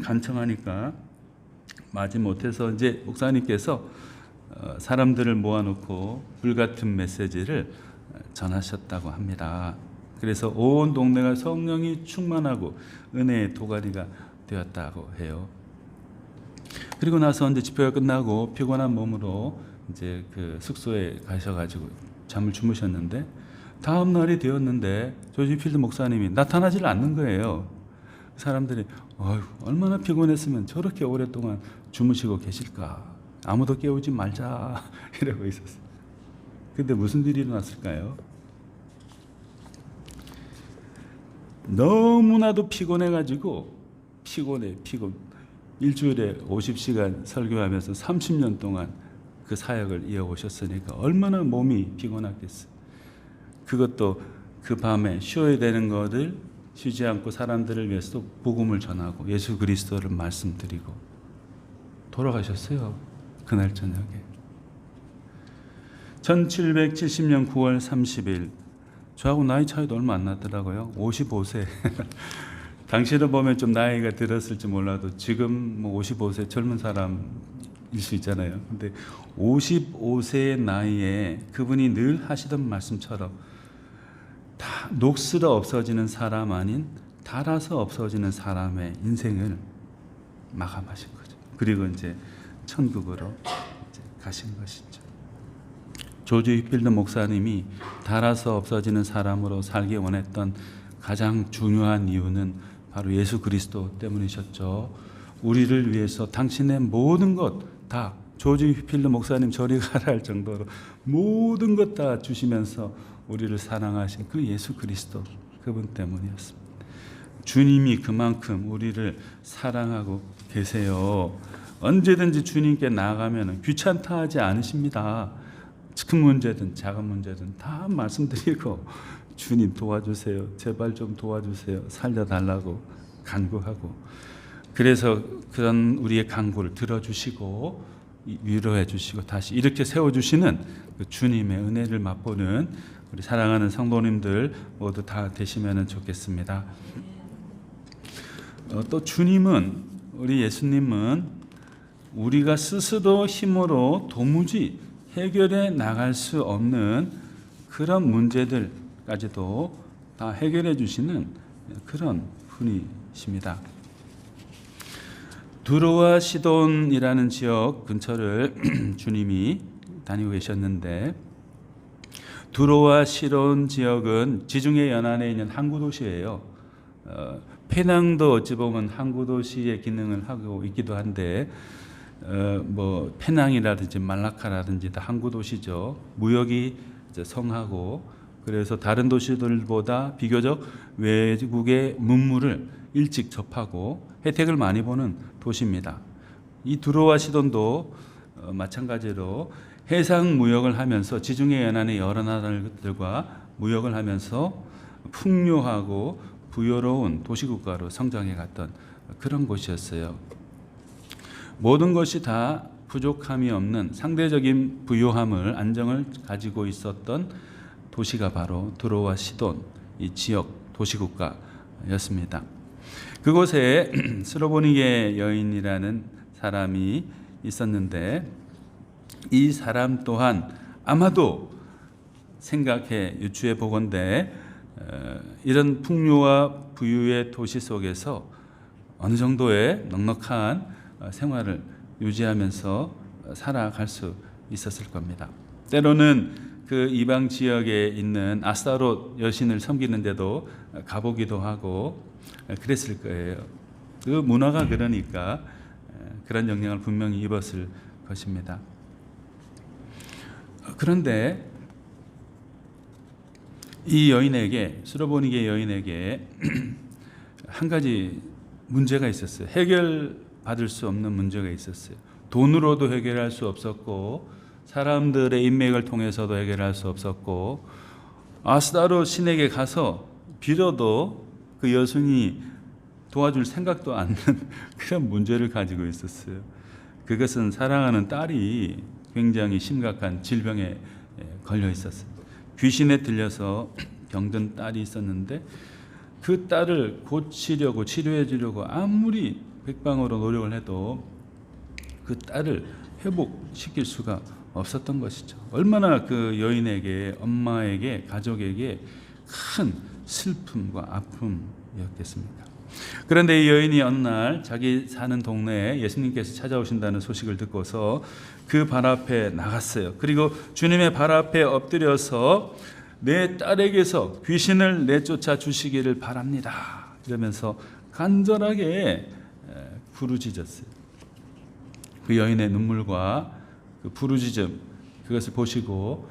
간청하니까 마지못해서 이제 목사님께서 사람들을 모아놓고 불같은 메시지를 전하셨다고 합니다. 그래서 온 동네가 성령이 충만하고 은혜의 도가니가 되었다고 해요. 그리고 나서 이제 집회가 끝나고 피곤한 몸으로 이제 그 숙소에 가셔가지고 잠을 주무셨는데 다음 날이 되었는데 조지 필드 목사님이 나타나질 않는 거예요. 사람들이 얼마나 피곤했으면 저렇게 오랫동안 주무시고 계실까? 아무도 깨우지 말자 이러고 있었어요. 근데 무슨 일이 일어났을까요? 너무나도 피곤해가지고 피곤 일주일에 50시간 설교하면서 30년 동안 그 사역을 이어오셨으니까 얼마나 몸이 피곤하겠어요. 그것도 그 밤에 쉬어야 되는 것을 쉬지 않고 사람들을 위해서 복음을 전하고 예수 그리스도를 말씀드리고 돌아가셨어요. 그날 저녁에 1770년 9월 30일 저하고 나이 차이도 얼마 안 나더라고요. 55세. 당시를 보면 좀 나이가 들었을지 몰라도 지금 55세 젊은 사람일 수 있잖아요. 근데 55세의 나이에 그분이 늘 하시던 말씀처럼 다 녹슬어 없어지는 사람 아닌 닳아서 없어지는 사람의 인생을 마감하신 거죠. 그리고 이제 천국으로 이제 가신 것이죠. 조지 휘필드 목사님이 닳아서 없어지는 사람으로 살기 원했던 가장 중요한 이유는 바로 예수 그리스도 때문이셨죠. 우리를 위해서 당신의 모든 것 다 조지 휘필더 목사님 저리 가라 할 정도로 모든 것 다 주시면서 우리를 사랑하신 그 예수 그리스도, 그분 때문이었습니다. 주님이 그만큼 우리를 사랑하고 계세요. 언제든지 주님께 나아가면 귀찮다 하지 않으십니다. 큰 문제든 작은 문제든 다 말씀드리고 주님 도와주세요, 제발 좀 도와주세요, 살려달라고 간구하고, 그래서 그런 우리의 간구를 들어주시고 위로해 주시고 다시 이렇게 세워주시는 그 주님의 은혜를 맛보는 우리 사랑하는 성도님들 모두 다 되시면 좋겠습니다. 또 주님은, 우리 예수님은 우리가 스스로 힘으로 도무지 해결해 나갈 수 없는 그런 문제들까지도 다 해결해 주시는 그런 분이십니다. 두로와 시돈이라는 지역 근처를 주님이 다니고 계셨는데, 두로와 시돈 지역은 지중해 연안에 있는 항구 도시예요. 페낭도 어찌 보면 항구 도시의 기능을 하고 있기도 한데, 뭐 페낭이라든지 말라카라든지 다 항구 도시죠. 무역이 성하고, 그래서 다른 도시들보다 비교적 외국의 문물을 일찍 접하고 혜택을 많이 보는 도시입니다. 이 두로와 시돈도 마찬가지로 해상 무역을 하면서 지중해 연안의 여러 나라들과 무역을 하면서 풍요하고 부유로운 도시국가로 성장해 갔던 그런 곳이었어요. 모든 것이 다 부족함이 없는 상대적인 부유함을, 안정을 가지고 있었던 도시가 바로 두로와 시돈, 이 지역 도시국가였습니다. 그곳에 스로보니게 여인이라는 사람이 있었는데, 이 사람 또한 아마도 생각해 유추해 보건대 이런 풍요와 부유의 도시 속에서 어느 정도의 넉넉한 생활을 유지하면서 살아갈 수 있었을 겁니다. 때로는 그 이방 지역에 있는 아스타롯 여신을 섬기는데도 가보기도 하고 그랬을 거예요. 그 문화가 그러니까 그런 영향을 분명히 입었을 것입니다. 그런데 이 여인에게, 스로보니게 여인에게 한 가지 문제가 있었어요. 해결받을 수 없는 문제가 있었어요. 돈으로도 해결할 수 없었고, 사람들의 인맥을 통해서도 해결할 수 없었고, 아스타롯 신에게 가서 빌어도 그 여성이 도와줄 생각도 않는 그런 문제를 가지고 있었어요. 그것은 사랑하는 딸이 굉장히 심각한 질병에 걸려 있었어요. 귀신에 들려서 병든 딸이 있었는데, 그 딸을 고치려고, 치료해 주려고 아무리 백방으로 노력을 해도 그 딸을 회복시킬 수가 없었던 것이죠. 얼마나 그 여인에게, 엄마에게, 가족에게 큰 슬픔과 아픔이었겠습니까? 그런데 이 여인이 어느 날 자기 사는 동네에 예수님께서 찾아오신다는 소식을 듣고서 그 발 앞에 나갔어요. 그리고 주님의 발 앞에 엎드려서 내 딸에게서 귀신을 내쫓아 주시기를 바랍니다, 이러면서 간절하게 부르짖었어요. 그 여인의 눈물과 그 부르짖음, 그것을 보시고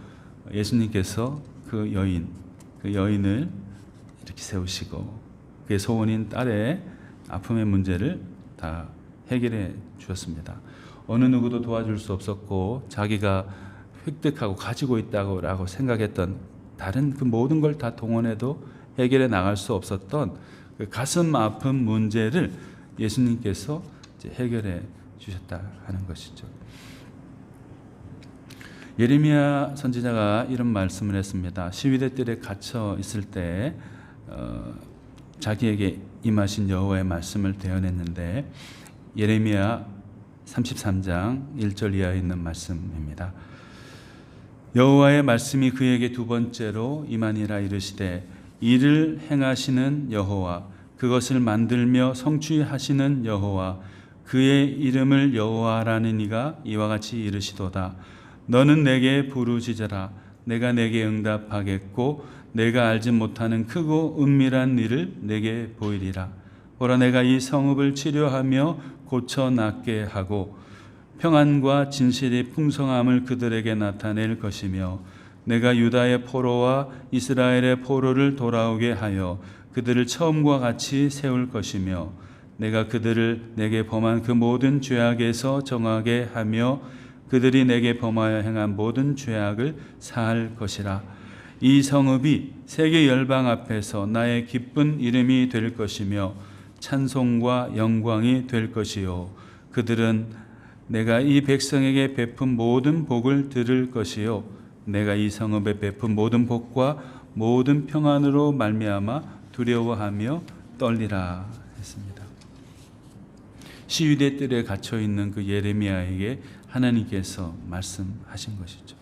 예수님께서 그 여인을 이렇게 세우시고 그의 소원인 딸의 아픔의 문제를 다 해결해 주셨습니다. 어느 누구도 도와줄 수 없었고, 자기가 획득하고 가지고 있다고 생각했던 다른 그 모든 걸 다 동원해도 해결해 나갈 수 없었던 그 가슴 아픈 문제를 예수님께서 이제 해결해 주셨다 하는 것이죠. 예레미야 선지자가 이런 말씀을 했습니다. 시위대 뜰에 갇혀 있을 때 자기에게 임하신 여호와의 말씀을 대언했는데, 예레미야 33장 1절 이하에 있는 말씀입니다. 여호와의 말씀이 그에게 두 번째로 임하니라. 이르시되, 이를 행하시는 여호와, 그것을 만들며 성취하시는 여호와, 그의 이름을 여호와라는 이가 이와 같이 이르시도다. 너는 내게 부르짖으라. 내가 내게 응답하겠고, 내가 알지 못하는 크고 은밀한 일을 내게 보이리라. 보라, 내가 이 성읍을 치료하며 고쳐 낫게 하고 평안과 진실이 풍성함을 그들에게 나타낼 것이며 내가 유다의 포로와 이스라엘의 포로를 돌아오게 하여 그들을 처음과 같이 세울 것이며 내가 그들을 내게 범한 그 모든 죄악에서 정하게 하며 그들이 내게 범하여 행한 모든 죄악을 사할 것이라. 이 성읍이 세계 열방 앞에서 나의 기쁜 이름이 될 것이며 찬송과 영광이 될 것이요 그들은 내가 이 백성에게 베푼 모든 복을 들을 것이요 내가 이 성읍에 베푼 모든 복과 모든 평안으로 말미암아 두려워하며 떨리라 했습니다. 시위대 뜰에 갇혀 있는 그 예레미야에게 하나님께서 말씀하신 것이죠.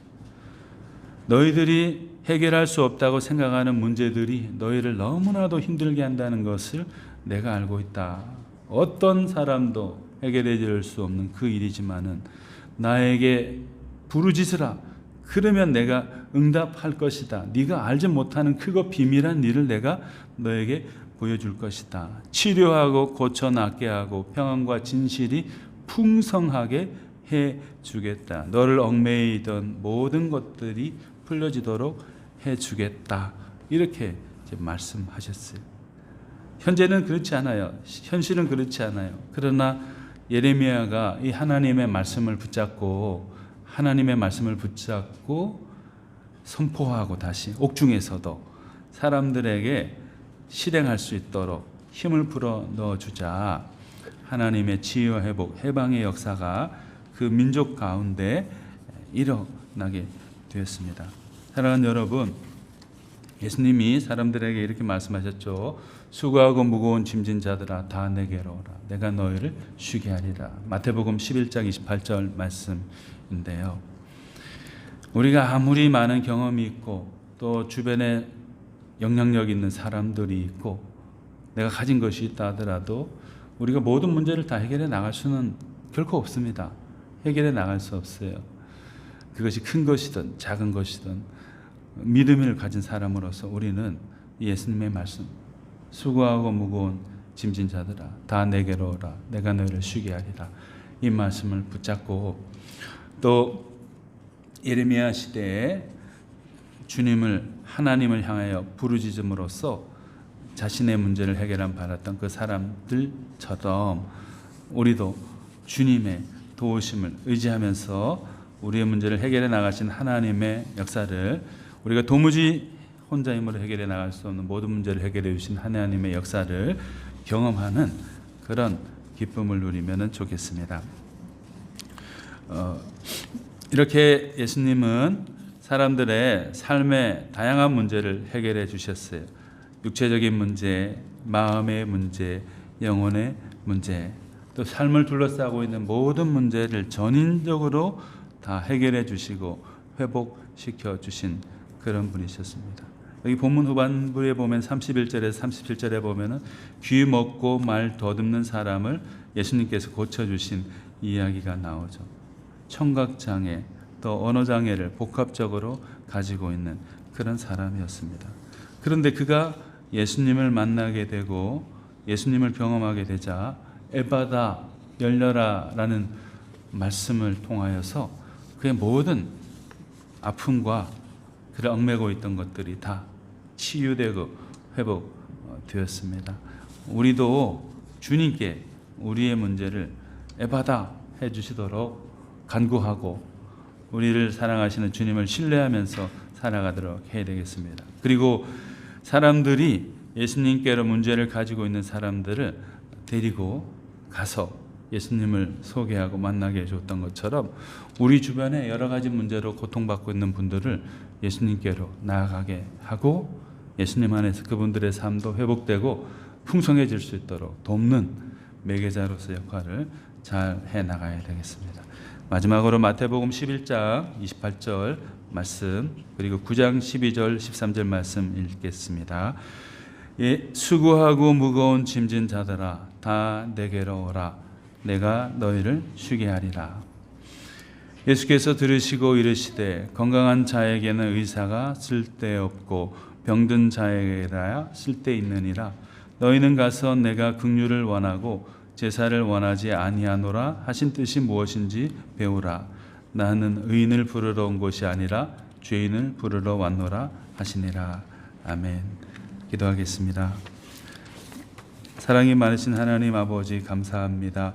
너희들이 해결할 수 없다고 생각하는 문제들이 너희를 너무나도 힘들게 한다는 것을 내가 알고 있다. 어떤 사람도 해결해 줄 수 없는 그 일이지만은 나에게 부르짖으라. 그러면 내가 응답할 것이다. 네가 알지 못하는 크고 비밀한 일을 내가 너에게 보여줄 것이다. 치료하고 고쳐 낫게 하고 평안과 진실이 풍성하게 해 주겠다. 너를 얽매이던 모든 것들이 풀려지도록 해 주겠다. 이렇게 이제 말씀하셨어요. 현재는 그렇지 않아요. 현실은 그렇지 않아요. 그러나 예레미야가 이 하나님의 말씀을 붙잡고 선포하고 다시 옥중에서도 사람들에게 실행할 수 있도록 힘을 불어 넣어주자. 하나님의 치유와 회복, 해방의 역사가 그 민족 가운데 일어나게 되었습니다. 사랑하는 여러분, 예수님이 사람들에게 이렇게 말씀하셨죠. 수고하고 무거운 짐진 자들아 다 내게로 오라. 내가 너희를 쉬게 하리라. 마태복음 11장 28절 말씀인데요. 우리가 아무리 많은 경험이 있고 또 주변에 영향력 있는 사람들이 있고 내가 가진 것이 있다 하더라도 우리가 모든 문제를 다 해결해 나갈 수는 결코 없습니다. 해결해 나갈 수 없어요. 그것이 큰 것이든 작은 것이든 믿음을 가진 사람으로서 우리는 예수님의 말씀, 수고하고 무거운 짐진 자들아 다 내게로 오라. 내가 너희를 쉬게 하리라. 이 말씀을 붙잡고 또 예레미야 시대에 하나님을 향하여 부르짖음으로써 자신의 문제를 해결한 바랐던 그 사람들처럼 우리도 주님의 도우심을 의지하면서 우리의 문제를 해결해 나가신 하나님의 역사를 우리가 도무지 혼자 힘으로 해결해 나갈 수 없는 모든 문제를 해결해 주신 하나님의 역사를 경험하는 그런 기쁨을 누리면 좋겠습니다. 이렇게 예수님은 사람들의 삶의 다양한 문제를 해결해 주셨어요. 육체적인 문제, 마음의 문제, 영혼의 문제, 또 삶을 둘러싸고 있는 모든 문제를 전인적으로 다 해결해 주시고 회복시켜 주신 그런 분이셨습니다. 여기 본문 후반부에 보면 31절에서 37절에 보면은 귀 먹고 말 더듬는 사람을 예수님께서 고쳐주신 이야기가 나오죠. 청각장애 또 언어장애를 복합적으로 가지고 있는 그런 사람이었습니다. 그런데 그가 예수님을 만나게 되고 예수님을 경험하게 되자 에바다 열려라 라는 말씀을 통하여서 그의 모든 아픔과 그를 얽매고 있던 것들이 다 치유되고 회복되었습니다. 우리도 주님께 우리의 문제를 에바다 해주시도록 간구하고 우리를 사랑하시는 주님을 신뢰하면서 살아가도록 해야 되겠습니다. 그리고 사람들이 예수님께로 문제를 가지고 있는 사람들을 데리고 가서 예수님을 소개하고 만나게 해줬던 것처럼 우리 주변에 여러 가지 문제로 고통받고 있는 분들을 예수님께로 나아가게 하고 예수님 안에서 그분들의 삶도 회복되고 풍성해질 수 있도록 돕는 매개자로서 역할을 잘 해나가야 되겠습니다. 마지막으로 마태복음 11장 28절 말씀 그리고 9장 12절 13절 말씀 읽겠습니다. 수고하고 무거운 짐진 자들아 다 내게로 오라. 내가 너희를 쉬게 하리라. 예수께서 들으시고 이르시되 건강한 자에게는 의사가 쓸데없고 병든 자에게라야 쓸데있느니라. 너희는 가서 내가 긍휼을 원하고 제사를 원하지 아니하노라 하신 뜻이 무엇인지 배우라. 나는 의인을 부르러 온 것이 아니라 죄인을 부르러 왔노라 하시니라. 아멘. 기도하겠습니다. 사랑이 많으신 하나님 아버지 감사합니다.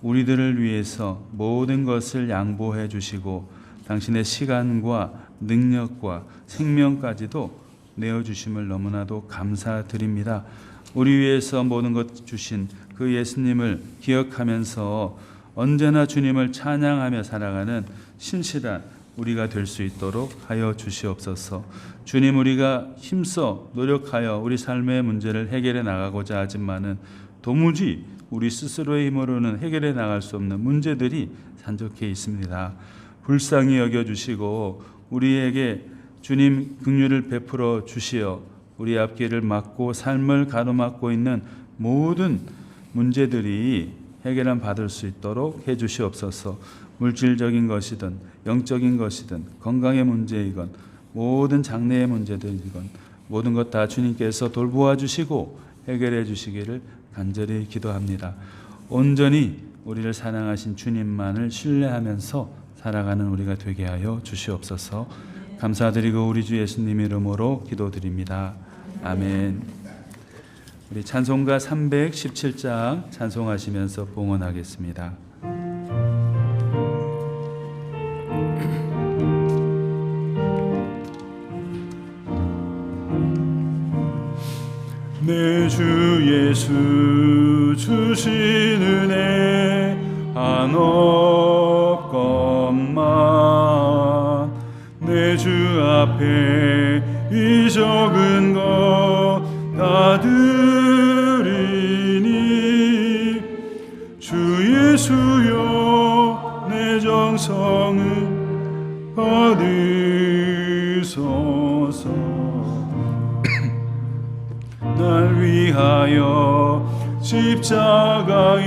우리들을 위해서 모든 것을 양보해 주시고 당신의 시간과 능력과 생명까지도 내어주심을 너무나도 감사드립니다. 우리 위해서 모든 것 주신 그 예수님을 기억하면서 언제나 주님을 찬양하며 살아가는 신실한 우리가 될 수 있도록 하여 주시옵소서. 주님, 우리가 힘써 노력하여 우리 삶의 문제를 해결해 나가고자 하지만은 도무지 우리 스스로의 힘으로는 해결해 나갈 수 없는 문제들이 산적해 있습니다. 불쌍히 여겨주시고 우리에게 주님 긍휼을 베풀어 주시어 우리 앞길을 막고 삶을 가로막고 있는 모든 문제들이 해결함 받을 수 있도록 해주시옵소서. 물질적인 것이든 영적인 것이든 건강의 문제이건 모든 장래의 문제들이건 모든 것 다 주님께서 돌보아 주시고 해결해 주시기를 간절히 기도합니다. 온전히 우리를 사랑하신 주님만을 신뢰하면서 살아가는 우리가 되게 하여 주시옵소서. 감사드리고 우리 주 예수님 이름으로 기도드립니다. 아멘. 우리 찬송가 317장 찬송하시면서 봉헌하겠습니다. 내 주 예수 주신 은혜 한없건만 내 주 앞에 이 적은 것 다 드리니 주 예수여 내 정성을 받으소서. 날 위하여 십자가에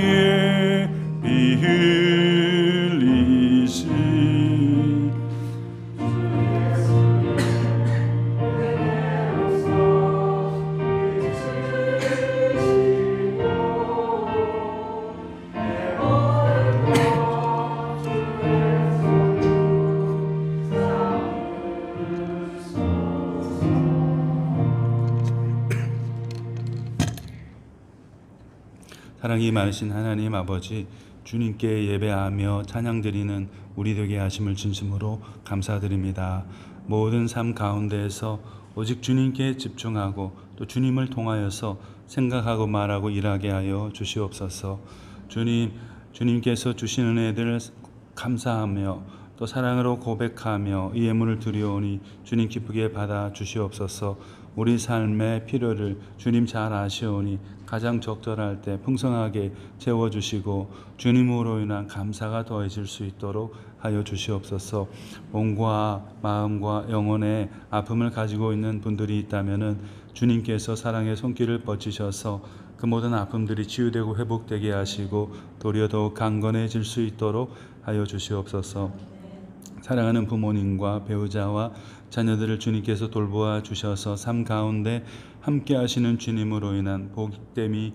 피 흘리시 사랑이 많으신 하나님 아버지, 주님께 예배하며 찬양드리는 우리 되게 하심을 진심으로 감사드립니다. 모든 삶 가운데에서 오직 주님께 집중하고 또 주님을 통하여서 생각하고 말하고 일하게 하여 주시옵소서. 주님께서 주신 은혜들을 감사하며 또 사랑으로 고백하며 이 예물을 드리오니 주님 기쁘게 받아 주시옵소서. 우리 삶의 필요를 주님 잘 아시오니 가장 적절할 때 풍성하게 채워주시고 주님으로 인한 감사가 더해질 수 있도록 하여 주시옵소서. 몸과 마음과 영혼의 아픔을 가지고 있는 분들이 있다면 주님께서 사랑의 손길을 뻗치셔서 그 모든 아픔들이 치유되고 회복되게 하시고 도리어 더욱 강건해질 수 있도록 하여 주시옵소서. 사랑하는 부모님과 배우자와 자녀들을 주님께서 돌보아 주셔서 삶 가운데 함께 하시는 주님으로 인한 복됨이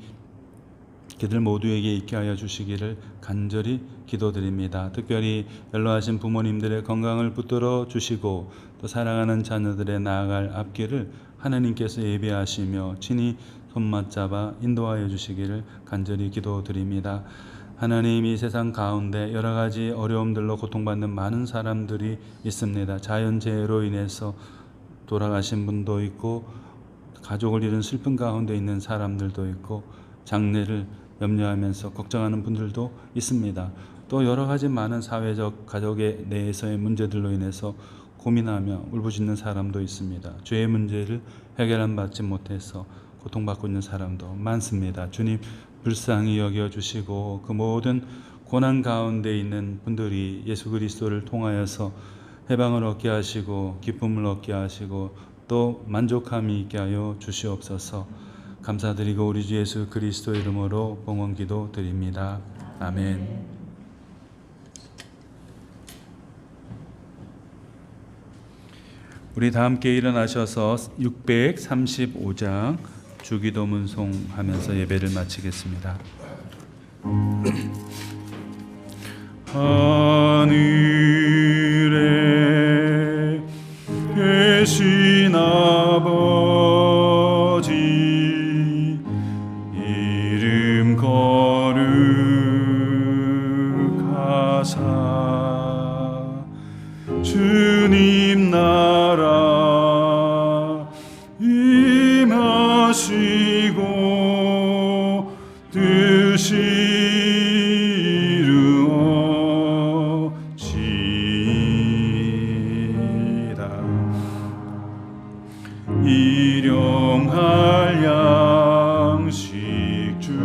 그들 모두에게 있게 하여 주시기를 간절히 기도드립니다. 특별히 연로하신 부모님들의 건강을 붙들어 주시고 또 사랑하는 자녀들의 나아갈 앞길을 하나님께서 예비하시며 친히 손맞잡아 인도하여 주시기를 간절히 기도드립니다. 하나님, 이 세상 가운데 여러 가지 어려움들로 고통받는 많은 사람들이 있습니다. 자연재해로 인해서 돌아가신 분도 있고 가족을 잃은 슬픔 가운데 있는 사람들도 있고 장래를 염려하면서 걱정하는 분들도 있습니다. 또 여러 가지 많은 사회적 가족의 내에서의 문제들로 인해서 고민하며 울부짖는 사람도 있습니다. 죄의 문제를 해결함 받지 못해서 고통받고 있는 사람도 많습니다. 주님 불쌍히 여겨주시고 그 모든 고난 가운데 있는 분들이 예수 그리스도를 통하여서 해방을 얻게 하시고 기쁨을 얻게 하시고 또 만족함이 있게 하여 주시옵소서. 감사드리고 우리 주 예수 그리스도 이름으로 봉헌기도 드립니다. 아멘. 우리 다 함께 일어나셔서 635장 주기도 문송하면서 예배를 마치겠습니다. 하늘에 계신 아버지 이름 거룩하사 주님 나라 임하시고 뜻이 일용할 양식 주시고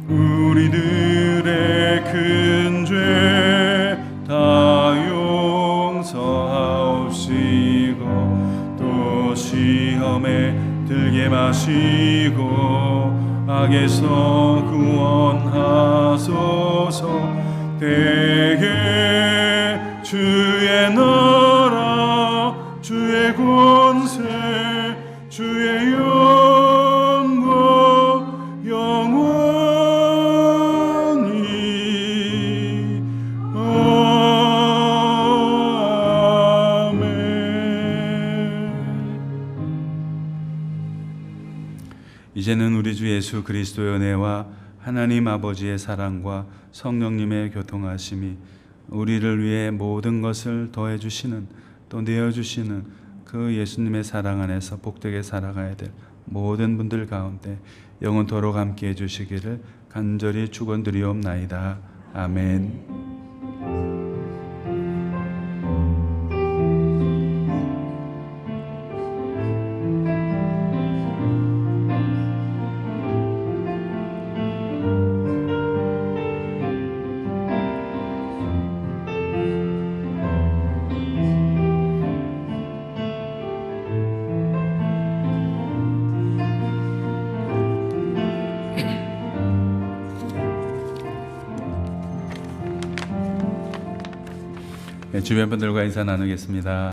우리들의 큰 죄 다 용서하옵시고 또 시험에 들게 마시고 악에서 구원하소서. 대개 주의 나라 주의 권세 주의 영광 영원히 아멘. 이제는 우리 주 예수 그리스도의 은혜와 하나님 아버지의 사랑과 성령님의 교통하심이 우리를 위해 모든 것을 더해 주시는 또 내어 주시는 그 예수님의 사랑 안에서 복되게 살아가야 될 모든 분들 가운데 영원토록 함께 해 주시기를 간절히 축원드리옵나이다. 아멘. 주변 분들과 인사 나누겠습니다.